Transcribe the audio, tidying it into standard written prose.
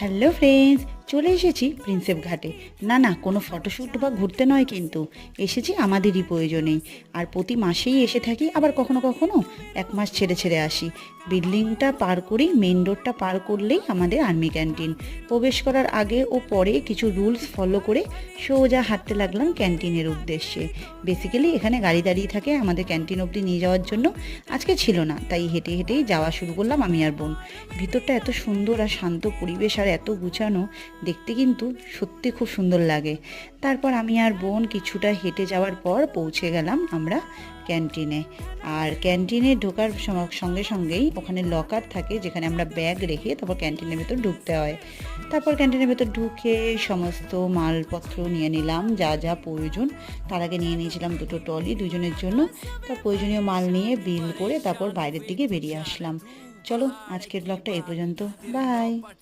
Hello friends, চলে এসেছি Prinsep ঘাটে। না কোনো ফটোশ্যুট বা ঘুরতে নয়, কিন্তু এসেছি আমাদেরই প্রয়োজনেই। আর প্রতি মাসেই এসে থাকি, আবার কখনো কখনো 1 মাস ছেড়ে ছেড়ে আসি। বিল্ডিংটা পার করেই, মেন রোডটা পার করলেই আমাদের আর্মি ক্যান্টিন। প্রবেশ করার আগে ও পরে কিছু রুলস ফলো করে সোজা হাঁটতে লাগলাম ক্যান্টিনের উদ্দেশ্যে। বেসিক্যালি এখানে গাড়ি দাঁড়িয়ে থাকে আমাদের ক্যান্টিন অবধি নিয়ে যাওয়ার জন্য। আজকে ছিল না, তাই হেঁটে হেঁটেই যাওয়া শুরু করলাম আমি আর বোন। ভিতরটা এত সুন্দর আর শান্ত পরিবেশ, আর এত গুছানো, দেখতে কিন্তু সত্যি খুব সুন্দর লাগে। তারপর আমি আর বোন কিছুটা হেঁটে যাওয়ার পর পৌঁছে গেলাম আমরা ক্যান্টিনে। আর ক্যান্টিনে ঢোকার সঙ্গে সঙ্গেই ওখানে লকার থাকে, যেখানে আমরা ব্যাগ রেখে তারপর ক্যান্টিনের ভেতর ঢুকতে হয়। তারপর ক্যান্টিনের ভেতর ঢুকে সমস্ত মালপত্র নিয়ে নিলাম, যা যা প্রয়োজন। তার আগে নিয়ে নিয়েছিলাম 2টো ট্রলি দুজনের জন্য। তার প্রয়োজনীয় মাল নিয়ে বিল করে তারপর বাইরের দিকে বেরিয়ে আসলাম। চলো, আজকের ব্লগটা এই পর্যন্ত। বাই।